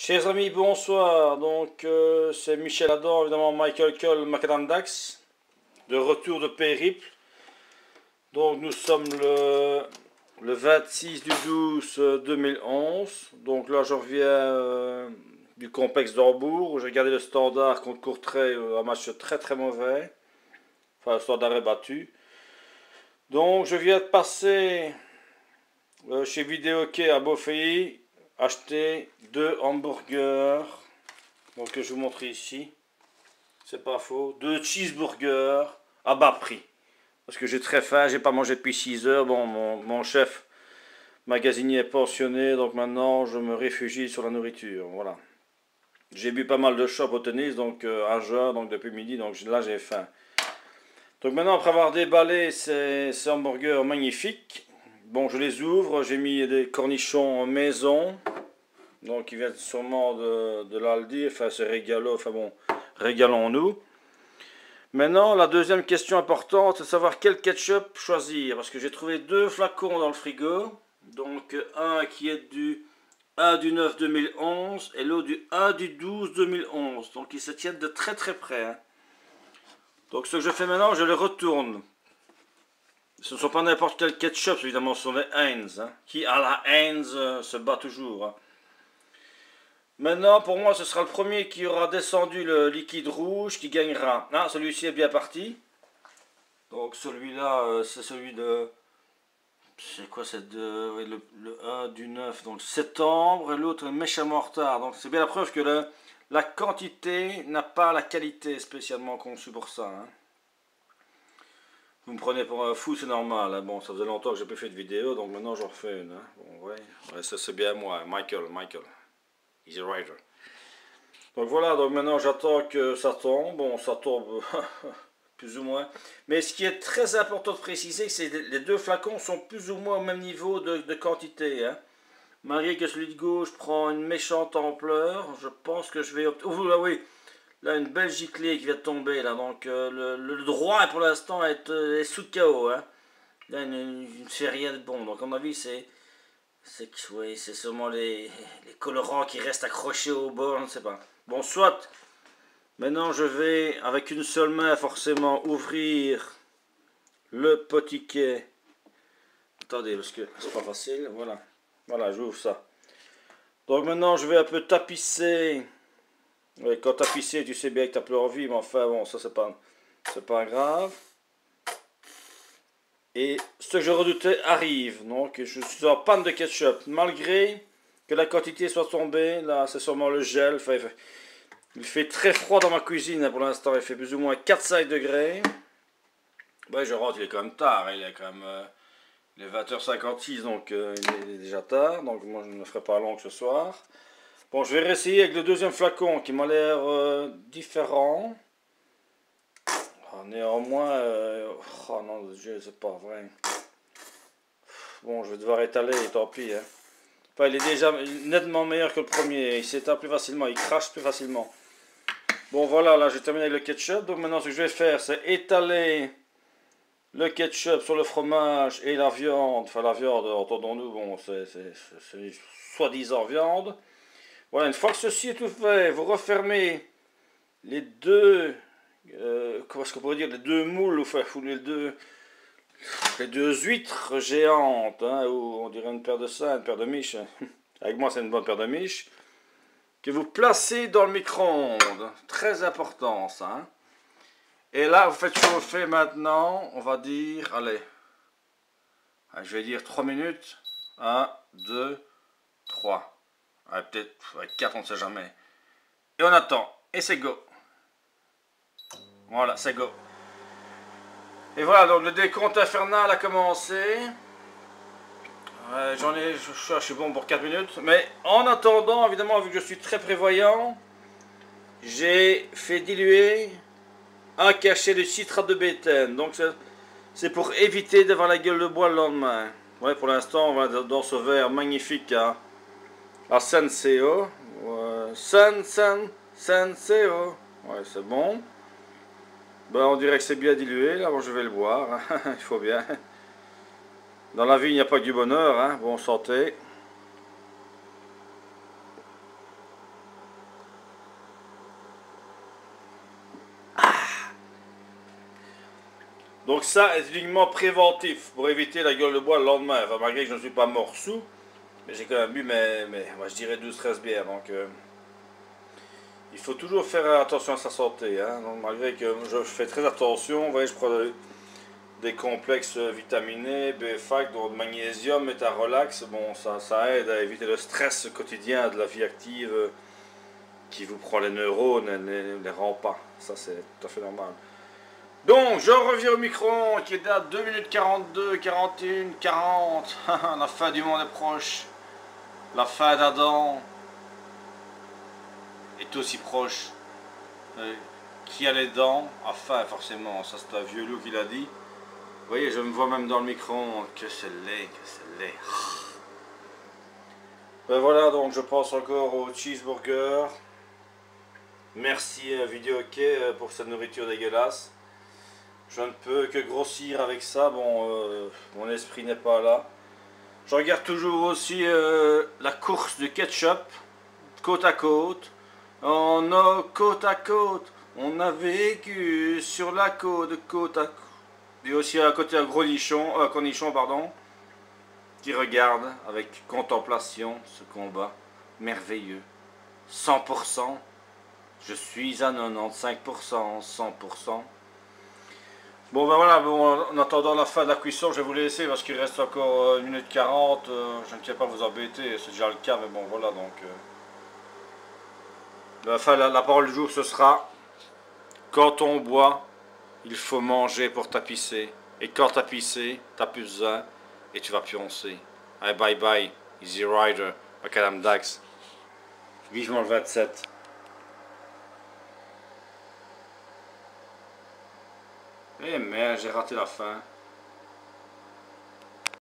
Chers amis, bonsoir. Donc, c'est Michel Adam, évidemment Michael Cole, Macadam Dax, de retour de périple. Donc, nous sommes le 26 du 12 2011. Donc là, je reviens du complexe d'Hambourg où j'ai gardé le Standard contre Courtrai, un match très très mauvais. Enfin, le Standard est battu. Donc, je viens de passer chez Vidéo Hockey à Beaufeuilly, acheter 2 hamburgers. Donc, je vous montre ici. C'est pas faux. 2 cheeseburgers à bas prix. Parce que j'ai très faim, j'ai pas mangé depuis 6 heures. Bon, mon chef magasinier est pensionné, donc maintenant je me réfugie sur la nourriture. Voilà. J'ai bu pas mal de chopes au tennis, donc à jeun, donc depuis midi, donc là j'ai faim. Donc maintenant, après avoir déballé ces hamburgers magnifiques, bon, je les ouvre. J'ai mis des cornichons maison, donc ils viennent sûrement de l'Aldi. Enfin, c'est régalo. Enfin bon, régalons-nous. Maintenant, la deuxième question importante, c'est de savoir quel ketchup choisir. Parce que j'ai trouvé 2 flacons dans le frigo. Donc, un qui est du 1 du 9 2011 et l'autre du 1 du 12 2011. Donc, ils se tiennent de très très près. Hein. Donc, ce que je fais maintenant, je les retourne. Ce ne sont pas n'importe quel ketchup, évidemment, ce sont les Heinz. Hein, qui, à la Heinz, se bat toujours. Hein. Maintenant, pour moi, ce sera le premier qui aura descendu le liquide rouge qui gagnera. Ah, celui-ci est bien parti. Donc celui-là, c'est celui de... C'est quoi, c'est de... Oui, le 1 du 9, donc septembre, et l'autre est méchamment en retard. Donc c'est bien la preuve que la quantité n'a pas la qualité spécialement conçue pour ça. Hein. Vous me prenez pour un fou, c'est normal. Hein. Bon, ça faisait longtemps que j'ai pas fait de vidéo, donc maintenant j'en refais une. Hein. Bon, ouais, ça c'est bien moi, Michael. Easy Rider. Donc voilà, donc maintenant j'attends que ça tombe. Bon, ça tombe plus ou moins. Mais ce qui est très important de préciser, c'est que les 2 flacons sont plus ou moins au même niveau de quantité. Hein. Malgré que celui de gauche prend une méchante ampleur, je pense que je vais... Oh là oui, là une belle giclée qui vient de tomber. Là, donc le droit pour l'instant est sous KO. Hein. Là, il ne fait rien de bon. Donc à mon avis, c'est oui, c'est seulement les colorants qui restent accrochés au bord, je ne sais pas. Bon, soit, maintenant je vais, avec une seule main, forcément, ouvrir le potiquet. Attendez, parce que c'est pas facile, voilà. Voilà, j'ouvre ça. Donc maintenant, je vais un peu tapisser. Oui, quand tapisser, tu sais bien que tu n'as plus envie, mais enfin, bon, ça, c'est pas grave. Et ce que je redoutais arrive. Donc, je suis en panne de ketchup. Malgré que la quantité soit tombée, là, c'est sûrement le gel. Enfin, il fait très froid dans ma cuisine pour l'instant. Il fait plus ou moins 4-5 degrés. Ouais, je rentre, il est quand même tard. Il est quand même il est 20h56, donc il est déjà tard. Donc, moi, je ne me ferai pas long ce soir. Bon, je vais réessayer avec le deuxième flacon qui m'a l'air différent. Oh, néanmoins, oh non, Dieu, c'est pas vrai. Bon, je vais devoir étaler, tant pis. Hein. Enfin, il est déjà nettement meilleur que le premier. Il s'étale plus facilement, il crache plus facilement. Bon, voilà, là, j'ai terminé avec le ketchup. Donc maintenant, ce que je vais faire, c'est étaler le ketchup sur le fromage et la viande. Enfin, la viande, entendons-nous, bon, c'est soi-disant viande. Voilà, une fois que ceci est tout fait, vous refermez les 2... comment est-ce qu'on pourrait dire, les 2 moules, enfin, les 2 huîtres géantes, hein, ou on dirait une paire de seins, une paire de miches. Avec moi, c'est une bonne paire de miches. Que vous placez dans le micro-ondes. Très important, ça. Hein. Et là, vous faites chauffer maintenant, on va dire, allez, je vais dire 3 minutes. 1, 2, 3. Peut-être 4, on ne sait jamais. Et on attend. Et c'est go. Voilà, c'est go. Et voilà, donc le décompte infernal a commencé. Je suis bon pour 4 minutes. Mais en attendant, évidemment, vu que je suis très prévoyant, j'ai fait diluer un cachet de citrate de bétaine. Donc c'est pour éviter d'avoir la gueule de bois le lendemain. Ouais, pour l'instant, on va dans ce verre magnifique à Senseo. Senseo. Ouais, c'est bon. Ben, on dirait que c'est bien dilué. Là, bon, je vais le boire. Il faut bien. Dans la vie, il n'y a pas que du bonheur. Hein. Bon, santé. Donc ça est uniquement préventif pour éviter la gueule de bois le lendemain. Enfin, malgré que je ne suis pas mort sous, mais j'ai quand même bu moi, je dirais 12-13 bières. Donc il faut toujours faire attention à sa santé. Hein. Donc, malgré que je fais très attention, vous voyez, je prends des complexes vitaminés, BFAC, dont le magnésium est à relax. Bon, ça aide à éviter le stress quotidien de la vie active qui vous prend les neurones et ne les rend pas. Ça, c'est tout à fait normal. Donc, je reviens au micro qui est à 2 minutes 42, 41, 40. La fin du monde est proche. La fin d'Adam est aussi proche. Qui a les dents a faim, forcément. Ça, c'est un vieux loup qui l'a dit. Vous voyez, je me vois même dans le micro. Que c'est laid, que c'est laid. Ben voilà, donc je pense encore au cheeseburger. Merci Vidéo OK pour cette nourriture dégueulasse. Je ne peux que grossir avec ça. Bon, mon esprit n'est pas là. Je regarde toujours aussi la course du ketchup, côte à côte. On a côte à côte. On a vécu sur la côte, côte à côte. Et aussi à côté un gros cornichon, pardon, qui regarde avec contemplation ce combat merveilleux. 100%. Je suis à 95%, 100%. Bon ben voilà, bon, en attendant la fin de la cuisson, je vais vous laisser parce qu'il reste encore 1 minute 40. Je ne tiens pas à vous embêter, c'est déjà le cas, mais bon voilà donc. Enfin, la parole du jour ce sera: quand on boit, il faut manger pour tapisser. Et quand t'as pissé, t'as plus besoin et tu vas pioncer. Allez, bye bye, Easy Rider, Macadam Dax. Vivement le 27. Eh merde, j'ai raté la fin.